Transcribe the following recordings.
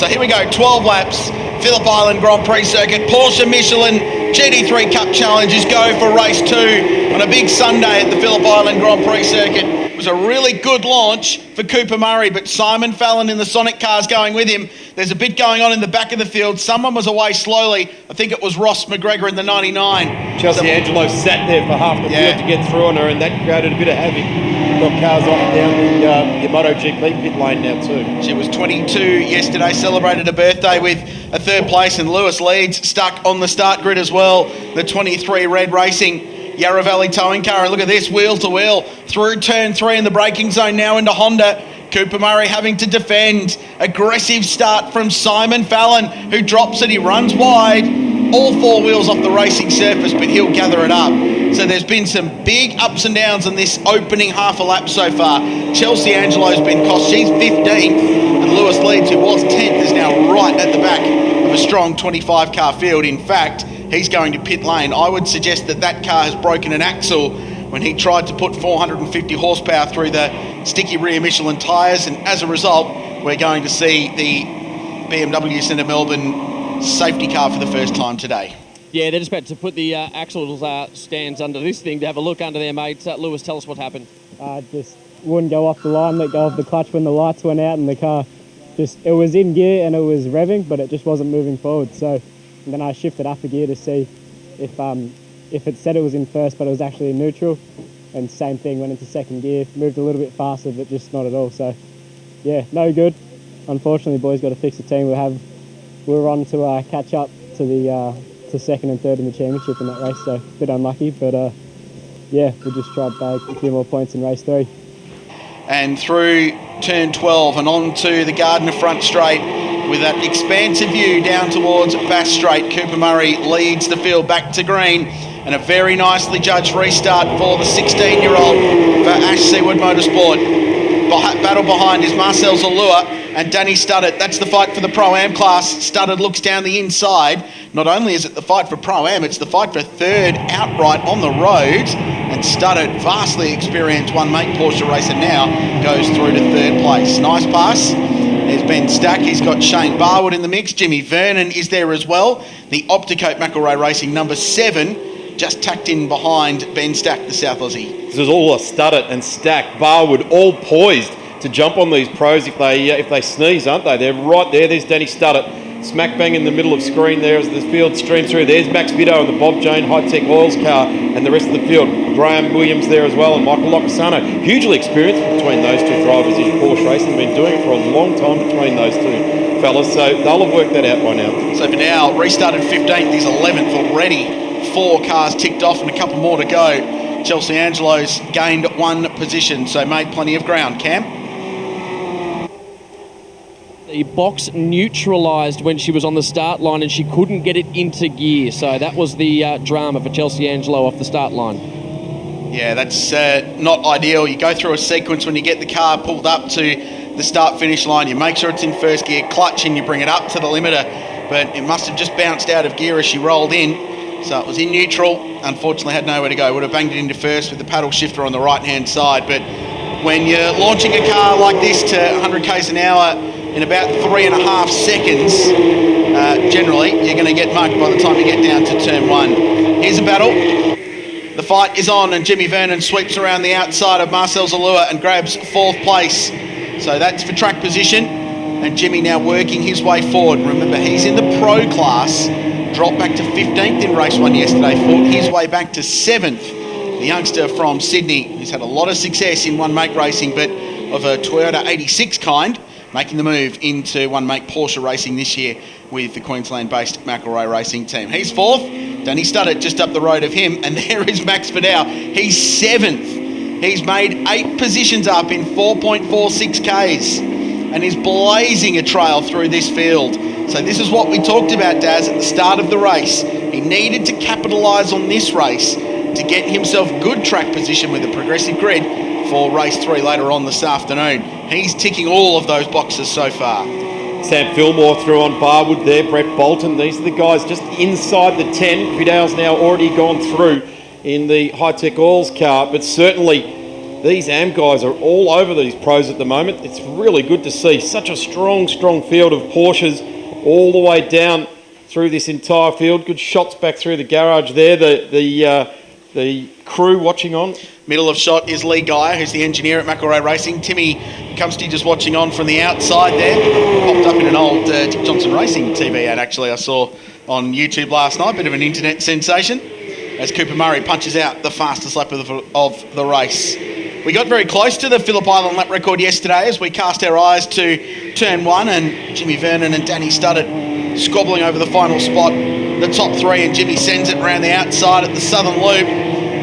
So here we go, 12 laps, Phillip Island Grand Prix circuit, Porsche Michelin GT3 Cup Challenges go for race 2 on a big Sunday at the Phillip Island Grand Prix circuit. It was a really good launch for Cooper Murray, but Simon Fallon in the Sonic cars going with him. There's a bit going on in the back of the field. Someone was away slowly. I think it was Ross McGregor in the 99. Chelsea Angelo sat there for half the field to get through on her, and that created a bit of havoc. Got cars off down the MotoGP pit lane now too. She was 22 yesterday, celebrated a birthday with a third place, and Lewis Leeds stuck on the start grid as well. The 23 Red Racing Yarra Valley towing car, and look at this, wheel to wheel through turn 3 in the braking zone now into Honda. Cooper Murray having to defend. Aggressive start from Simon Fallon, who drops it. He runs wide, all 4 wheels off the racing surface, but he'll gather it up. So there's been some big ups and downs in this opening half a lap so far. Chelsea Angelo's been cost. She's 15th, and Lewis Leeds, who was 10th, is now right at the back of a strong 25 car field. In fact, he's going to pit lane. I would suggest that that car has broken an axle when he tried to put 450 horsepower through the sticky rear Michelin tyres, and as a result, we're going to see the BMW Centre Melbourne safety car for the first time today. Yeah, they're just about to put the axle stands under this thing to have a look under there, mate. Lewis, tell us what happened. Just wouldn't go off the line, let go of the clutch when the lights went out, and the car it was in gear and it was revving, but it just wasn't moving forward. So then I shifted up a gear to see if it said it was in first, but it was actually in neutral. And same thing, went into second gear, moved a little bit faster, but just not at all. So yeah, no good. Unfortunately, boys got to fix the team. We're on to catch up to the to second and third in the championship in that race. So a bit unlucky, but yeah, we'll just try to bag a few more points in race 3. And through turn 12 and on to the Gardner front straight with that expansive view down towards Bass Straight. Cooper Murray leads the field back to green, and a very nicely judged restart for the 16-year-old for Ash Seawood Motorsport. Battle behind is Marcel Zalua and Danny Studdert. That's the fight for the Pro-Am class. Studdert looks down the inside. Not only is it the fight for Pro-Am, it's the fight for third outright on the road. And Studdert, vastly experienced one-mate Porsche racer now, goes through to third place. Nice pass. There's Ben Stack. He's got Shane Barwood in the mix. Jimmy Vernon is there as well. The Opticoat McElroy Racing number 7 just tacked in behind Ben Stack, the South Aussie. This is all a Studdert and Stack, Barwood, all poised to jump on these pros if they sneeze, aren't they? They're right there. There's Danny Studdert, smack bang in the middle of screen there as the field streams through. There's Max Viddo and the Bob Jane High-Tech Oils car and the rest of the field. Graham Williams there as well, and Michael Locasano. Hugely experienced between those two drivers in Porsche racing. Been doing it for a long time between those two fellas, so they'll have worked that out by now. So for now, restarted 15th, he's 11th already. 4 cars ticked off and a couple more to go. Chelsea Angelo's gained 1 position, so made plenty of ground. Cam? The box neutralised when she was on the start line and she couldn't get it into gear. So that was the drama for Chelsea Angelo off the start line. Yeah, that's not ideal. You go through a sequence when you get the car pulled up to the start-finish line. You make sure it's in first gear, clutch, and you bring it up to the limiter. But it must have just bounced out of gear as she rolled in. So it was in neutral. Unfortunately, had nowhere to go. Would have banged it into first with the paddle shifter on the right-hand side. But when you're launching a car like this to 100 k's an hour in about 3.5 seconds, generally, you're going to get mugged by the time you get down to turn 1. Here's a battle. The fight is on, and Jimmy Vernon sweeps around the outside of Marcel Zalua and grabs 4th place. So that's for track position, and Jimmy now working his way forward. Remember, he's in the pro class, dropped back to 15th in race 1 yesterday, fought his way back to 7th. The youngster from Sydney, who's had a lot of success in one-make racing, but of a Toyota 86 kind, making the move into one-make Porsche racing this year with the Queensland-based McElroy Racing team. He's 4th. Danny Studdert just up the road of him, and there is Max Vidal. He's 7th. He's made 8 positions up in 4.46 Ks and is blazing a trail through this field. So this is what we talked about, Daz, at the start of the race. He needed to capitalise on this race to get himself good track position with a progressive grid for race 3 later on this afternoon. He's ticking all of those boxes so far. Sam Fillmore through on Barwood there, Brett Bolton. These are the guys just inside the 10. Vidal's now already gone through in the High-Tech Oils car, but certainly These AM guys are all over these pros at the moment. It's really good to see such a strong field of Porsches all the way down through this entire field. Good shots back through the garage there. The crew watching on. Middle of shot is Lee Geyer, who's the engineer at McElroy Racing. Timmy Cumsty just watching on from the outside there. Popped up in an old Dick Johnson Racing TV ad, actually, I saw on YouTube last night. Bit of an internet sensation as Cooper Murray punches out the fastest lap of the race. We got very close to the Phillip Island lap record yesterday as we cast our eyes to turn 1, and Jimmy Vernon and Danny Studdert squabbling over the final spot. The top 3, and Jimmy sends it around the outside at the southern loop.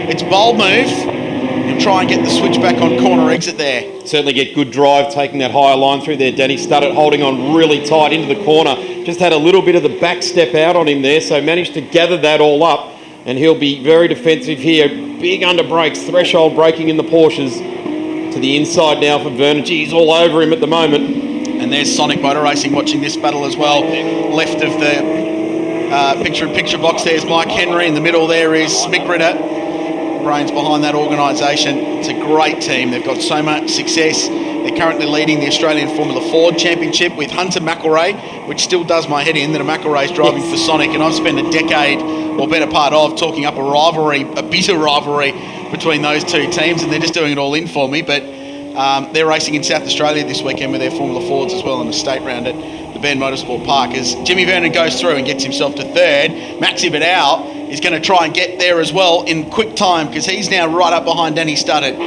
It's bold move. He'll try and get the switch back on corner exit there. Certainly get good drive taking that higher line through there. Danny Studdert holding on really tight into the corner. Just had a little bit of the back step out on him there, so managed to gather that all up, and he'll be very defensive here. Big under brakes, threshold braking in the Porsches. To the inside now for Vernon. He's all over him at the moment. And there's Sonic Motor Racing watching this battle as well. Left of the picture-in-picture box there's Mike Henry. In the middle there is Mick Ritter. Brains behind that organisation. It's a great team. They've got so much success. They're currently leading the Australian Formula Ford Championship with Hunter McElroy, which still does my head in that a McElroy's driving for Sonic, and I've spent a decade or better part of talking up a bitter rivalry between those two teams, and they're just doing it all in for me. But they're racing in South Australia this weekend with their Formula Fords as well in the state round at the Bend Motorsport Park. As Jimmy Vernon goes through and gets himself to third, Maxi Vidal is going to try and get there as well in quick time because he's now right up behind Danny Studdert.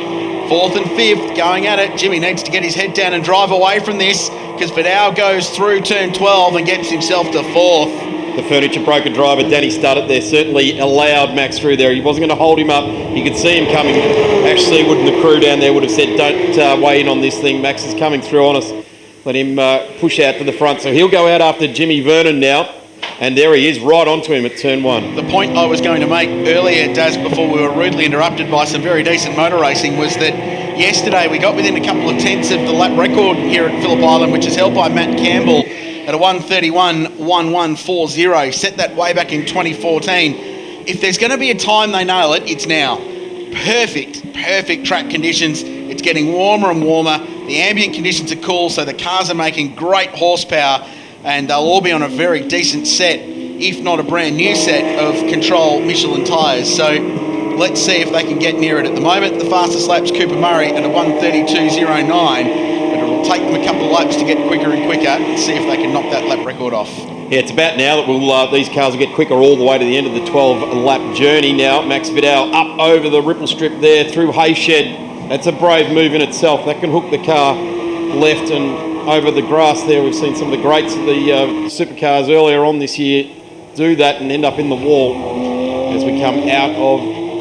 4th and 5th going at it. Jimmy needs to get his head down and drive away from this because Vidal goes through turn 12 and gets himself to 4th. The furniture broker driver, Danny Studdert, there certainly allowed Max through there. He wasn't going to hold him up. You could see him coming. Ash Seawood and the crew down there would have said, don't weigh in on this thing. Max is coming through on us. Let him push out to the front. So he'll go out after Jimmy Vernon now. And there he is, right onto him at turn 1. The point I was going to make earlier, Daz, before we were rudely interrupted by some very decent motor racing, was that yesterday we got within a couple of tenths of the lap record here at Phillip Island, which is held by Matt Campbell at a 1:31.1140. Set that way back in 2014. If there's going to be a time they nail it, it's now. Perfect track conditions. It's getting warmer and warmer. The ambient conditions are cool, so the cars are making great horsepower, and they'll all be on a very decent set, if not a brand new set of Control Michelin tyres. So let's see if they can get near it. At the moment, the fastest lap's Cooper Murray at a 1:32.09, but it'll take them a couple of laps to get quicker and quicker and see if they can knock that lap record off. Yeah, it's about now that these cars will get quicker all the way to the end of the 12-lap journey now. Max Vidal up over the ripple strip there through Hayshed. That's a brave move in itself. That can hook the car left and over the grass there. We've seen some of the greats of the supercars earlier on this year do that and end up in the wall as we come out of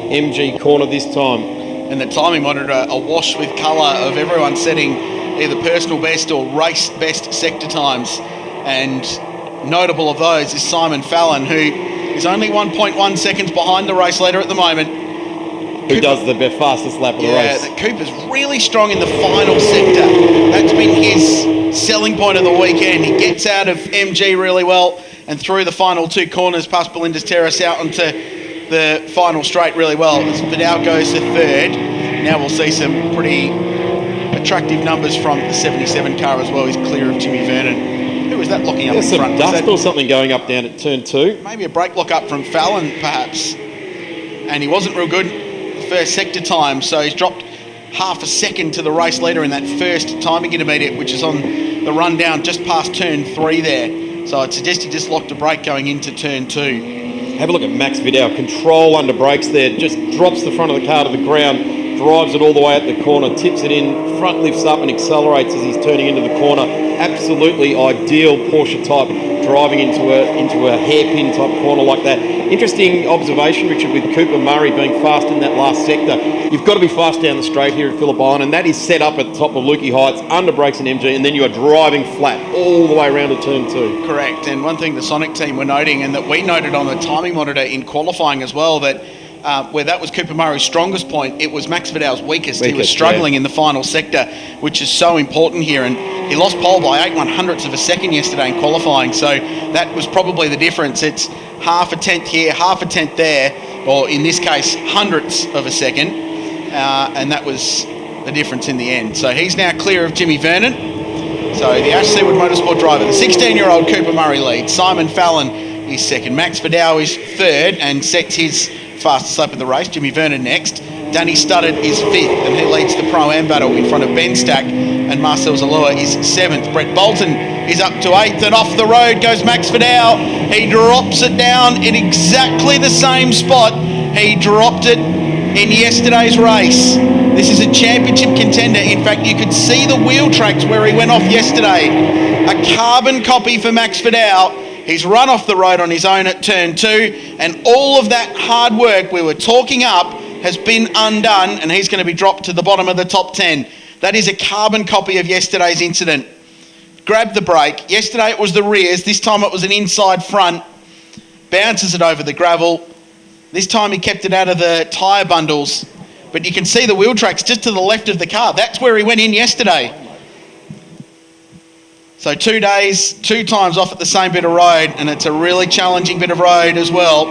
MG corner this time. And the timing monitor awash with colour of everyone setting either personal best or race best sector times. And notable of those is Simon Fallon, who is only 1.1 seconds behind the race leader at the moment. Who does the fastest lap of the race. Yeah, Cooper's really strong in the final sector. That's been his selling point of the weekend. He gets out of MG really well and through the final 2 corners past Belinda's Terrace out onto the final straight really well. As Vidal goes to 3rd, now we'll see some pretty attractive numbers from the 77 car as well. He's clear of Jimmy Vernon. Who was that looking up in some front? Dust or something going up down at turn 2. Maybe a brake lock up from Fallon, perhaps. And he wasn't real good first sector time, so he's dropped half a second to the race leader in that first timing intermediate, which is on the run down just past turn 3 there. So I'd suggest he just locked a brake going into turn 2. Have a look at Max Vidal. Control under brakes there. Just drops the front of the car to the ground, drives it all the way at the corner, tips it in, front lifts up and accelerates as he's turning into the corner. Absolutely ideal Porsche type driving into a hairpin type corner like that. Interesting observation, Richard, with Cooper Murray being fast in that last sector. You've got to be fast down the straight here at Phillip Island, and that is set up at the top of Lukey Heights, under brakes in MG, and then you are driving flat all the way around to turn 2. Correct, and one thing the Sonic team were noting, and that we noted on the timing monitor in qualifying as well, that where that was Cooper Murray's strongest point, it was Max Vidal's weakest. He was struggling in the final sector, which is so important here, and he lost pole by 8/100ths of a second yesterday in qualifying, so that was probably the difference. It's half a tenth here, half a tenth there, or in this case, hundredths of a second, and that was the difference in the end. So he's now clear of Jimmy Vernon. So the Ash Seawood Motorsport driver, the 16-year-old Cooper Murray leads. Simon Fallon is second. Max Vidal is third and sets his fastest lap of the race. Jimmy Vernon next. Danny Studdard is fifth, and he leads the Pro-Am battle in front of Ben Stack, and Marcel Zalua is seventh. Brett Bolton is up to eighth, and off the road goes Max Vidal. He drops it down in exactly the same spot he dropped it in yesterday's race. This is a championship contender. In fact, you could see the wheel tracks where he went off yesterday. A carbon copy for Max Vidal. He's run off the road on his own at turn 2, and all of that hard work we were talking up has been undone, and he's going to be dropped to the bottom of the top 10. That is a carbon copy of yesterday's incident. Grab the brake. Yesterday it was the rears. This time it was an inside front. Bounces it over the gravel. This time he kept it out of the tyre bundles. But you can see the wheel tracks just to the left of the car. That's where he went in yesterday. So 2 days, 2 times off at the same bit of road, and it's a really challenging bit of road as well.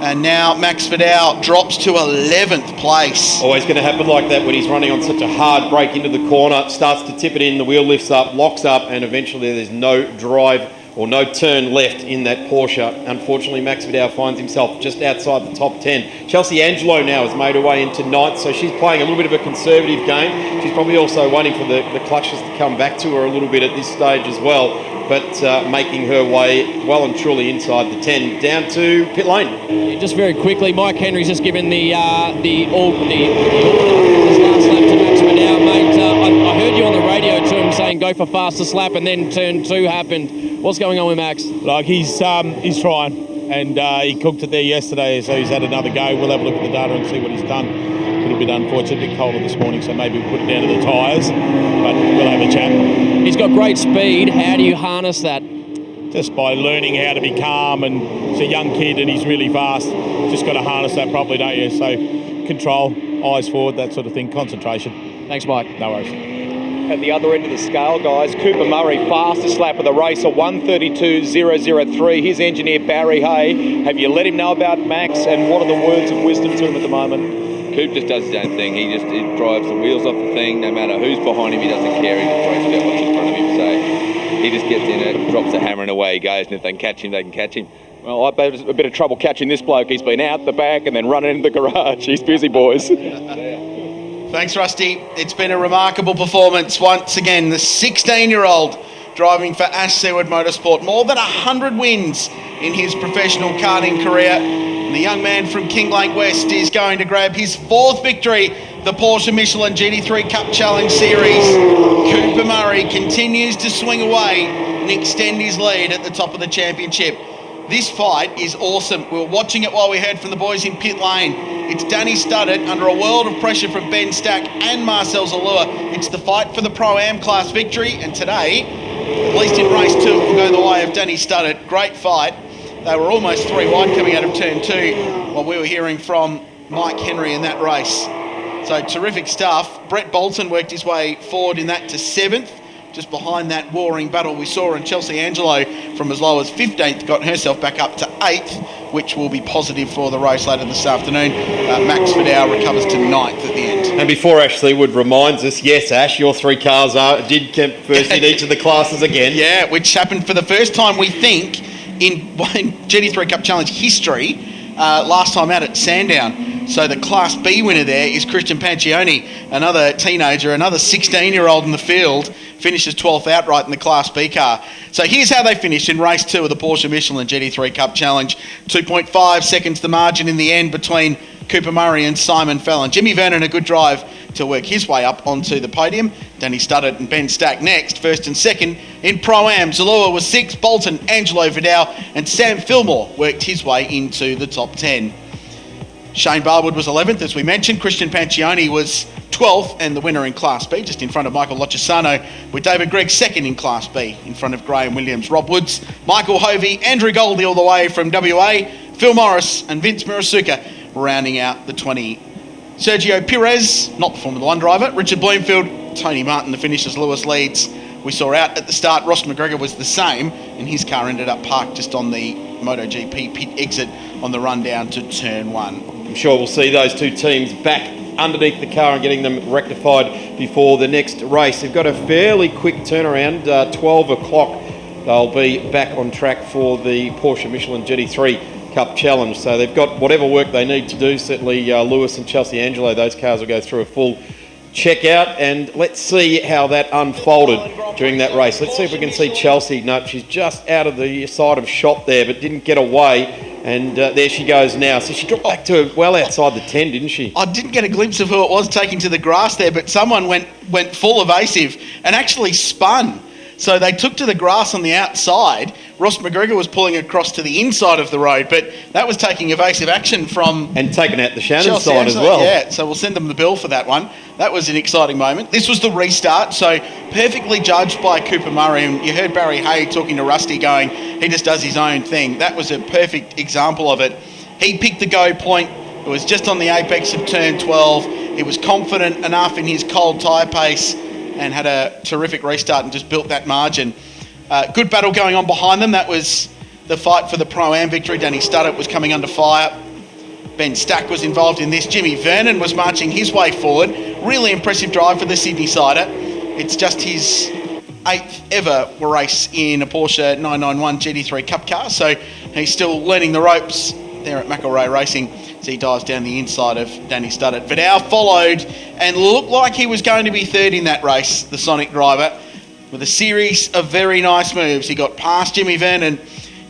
And now Max Vidal drops to 11th place. Always going to happen like that when he's running on such a hard break into the corner, starts to tip it in, the wheel lifts up, locks up, and eventually there's no drive or no turn left in that Porsche. Unfortunately, Max Vidal finds himself just outside the top 10. Chelsea Angelo now has made her way into 9th, so she's playing a little bit of a conservative game. She's probably also waiting for the clutches to come back to her a little bit at this stage as well, but making her way well and truly inside the 10, down to pit lane. Just very quickly, Mike Henry's just given the order this last lap to Max Vidal, mate. I heard you on the radio to him saying go for fastest lap, and then turn 2 happened. What's going on with Max? Like he's trying, and he cooked it there yesterday, so he's had another go. We'll have a look at the data and see what he's done. A little bit unfortunate, a bit colder this morning, so maybe we'll put it down to the tyres, but we'll have a chat. He's got great speed. How do you harness that? Just by learning how to be calm, and he's a young kid and he's really fast. Just got to harness that properly, don't you? So control, eyes forward, that sort of thing, concentration. Thanks, Mike. No worries. At the other end of the scale, guys, Cooper Murray, fastest lap of the race, a 1:32.003. His engineer, Barry Hay. Have you let him know about Max, and what are the words of wisdom to him at the moment? Coop just does his own thing. He drives the wheels off the thing. No matter who's behind him, he doesn't care. He just worries about what's in front of him. So he just gets in it, drops the hammer, and away he goes. And if they can catch him, they can catch him. Well, I've had a bit of trouble catching this bloke. He's been out the back and then running into the garage. He's busy, boys. Thanks, Rusty. It's been a remarkable performance once again. The 16-year-old driving for Ash Seawood Motorsport. More than 100 wins in his professional karting career. And the young man from Kinglake West is going to grab his 4th victory, the Porsche Michelin GT3 Cup Challenge Series. Cooper Murray continues to swing away and extend his lead at the top of the championship. This fight is awesome. We were watching it while we heard from the boys in pit lane. It's Danny Studdard under a world of pressure from Ben Stack and Marcel Zalua. It's the fight for the Pro-Am class victory, and today, at least in race 2, it will go the way of Danny Studdard. Great fight. They were almost 3 wide coming out of turn 2 while we were hearing from Mike Henry in that race. So terrific stuff. Brett Bolton worked his way forward in that to 7th. Just behind that warring battle we saw, and Chelsea Angelo from as low as 15th got herself back up to 8th, which will be positive for the race later this afternoon. Max Vidal recovers to 9th at the end. And before Ash Seawood reminds us, yes, Ash, your 3 cars did come first in each of the classes again. Yeah, which happened for the first time, we think, in GT3 Cup Challenge history, last time out at Sandown. So the Class B winner there is Christian Pancioni, another teenager, another 16-year-old in the field, finishes 12th outright in the Class B car. So here's how they finished in race 2 of the Porsche Michelin GT3 Cup Challenge. 2.5 seconds the margin in the end between Cooper Murray and Simon Fallon. Jimmy Vernon, a good drive to work his way up onto the podium. Danny Studdard and Ben Stack next, 1st and 2nd. In Pro-Am, Zalua was 6th, Bolton, Angelo Vidal, and Sam Fillmore worked his way into the top 10. Shane Barwood was 11th, as we mentioned. Christian Pancioni was 12th, and the winner in Class B, just in front of Michael Lochisano, with David Gregg 2nd in Class B, in front of Graham Williams, Rob Woods, Michael Hovey, Andrew Goldie all the way from WA, Phil Morris and Vince Murasuka rounding out the 20. Sergio Perez, not the Formula 1 driver, Richard Bloomfield, Tony Martin, the finishers, Lewis Leeds. We saw out at the start, Ross McGregor was the same, and his car ended up parked just on the MotoGP pit exit on the run down to turn 1. I'm sure we'll see those 2 teams back underneath the car and getting them rectified before the next race. They've got a fairly quick turnaround, 12 o'clock. They'll be back on track for the Porsche Michelin GT3 Cup Challenge. So they've got whatever work they need to do. Certainly Lewis and Chelsea Angelo, those cars will go through a full check-out, and let's see how that unfolded during that race. Let's see if we can see Chelsea. No, she's just out of the side of shop there, but didn't get away, and there she goes now. So she dropped back to well outside the 10, didn't she? I didn't get a glimpse of who it was taking to the grass there, but someone went full evasive and actually spun. So they took to the grass on the outside. Ross McGregor was pulling across to the inside of the road, but that was taking evasive action from... And taking out the Shannon Chelsea side as well. Yeah, so we'll send them the bill for that one. That was an exciting moment. This was the restart, so perfectly judged by Cooper Murray. And you heard Barry Hay talking to Rusty going, he just does his own thing. That was a perfect example of it. He picked the go point. It was just on the apex of turn 12. He was confident enough in his cold tyre pace and had a terrific restart and just built that margin. Good battle going on behind them. That was the fight for the Pro-Am victory. Danny Studdert was coming under fire. Ben Stack was involved in this. Jimmy Vernon was marching his way forward. Really impressive drive for the Sydney sider. It's just his 8th ever race in a Porsche 991 GT3 Cup car, so he's still learning the ropes there at McElroy Racing as he dives down the inside of Danny Studdert. Vidal followed and looked like he was going to be third in that race, the Sonic driver, with a series of very nice moves. He got past Jimmy Vernon.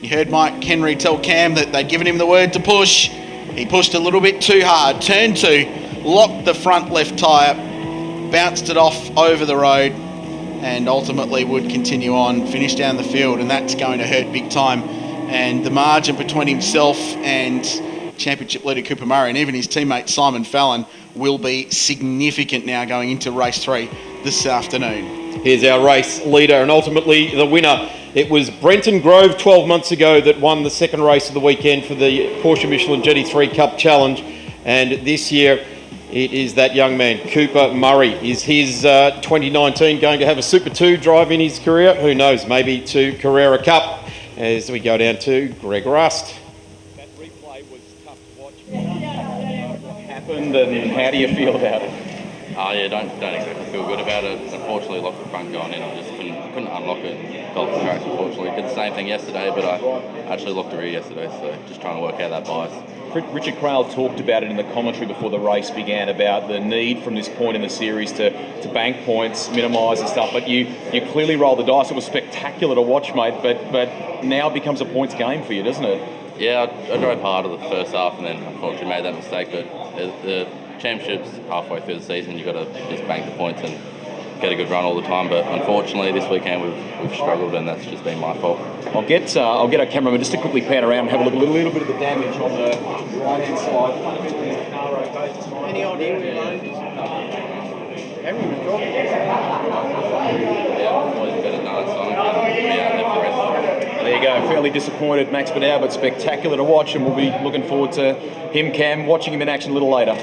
You heard Mike Henry tell Cam that they'd given him the word to push. He pushed a little bit too hard. Turn 2, locked the front left tyre, bounced it off over the road, and ultimately would continue on, finish down the field, and that's going to hurt big time. And the margin between himself and championship leader Cooper Murray and even his teammate Simon Fallon will be significant now going into race 3 this afternoon. Here's our race leader and ultimately the winner. It was Brenton Grove 12 months ago that won the second race of the weekend for the Porsche Michelin GT3 Cup Challenge, and this year it is that young man, Cooper Murray. Is his 2019 going to have a Super 2 drive in his career? Who knows, maybe to Carrera Cup as we go down to Greg Rust. That replay was tough to watch. What happened and how do you feel about it? Oh yeah, don't exactly feel good about it. Unfortunately, locked the front going in. I just couldn't unlock it. Fell off the tracks, unfortunately. Did the same thing yesterday, but I actually locked the rear yesterday, so just trying to work out that bias. Richard Craill talked about it in the commentary before the race began about the need from this point in the series to bank points, minimise and stuff, but you clearly rolled the dice. It was spectacular to watch, mate, but now it becomes a points game for you, doesn't it? Yeah, I drove hard of the first half and then unfortunately made that mistake, but the championship's halfway through the season. You've got to just bank the points and get a good run all the time, but unfortunately this weekend we've struggled and that's just been my fault. I'll get our cameraman just to quickly pan around and have a look at a little bit of the damage on the right-hand side. Any idea where Henry was talking? Yeah, always better done at Sonic and be out there for the rest. There you go, fairly disappointed Max Vidal, but spectacular to watch, and we'll be looking forward to him, Cam, watching him in action a little later.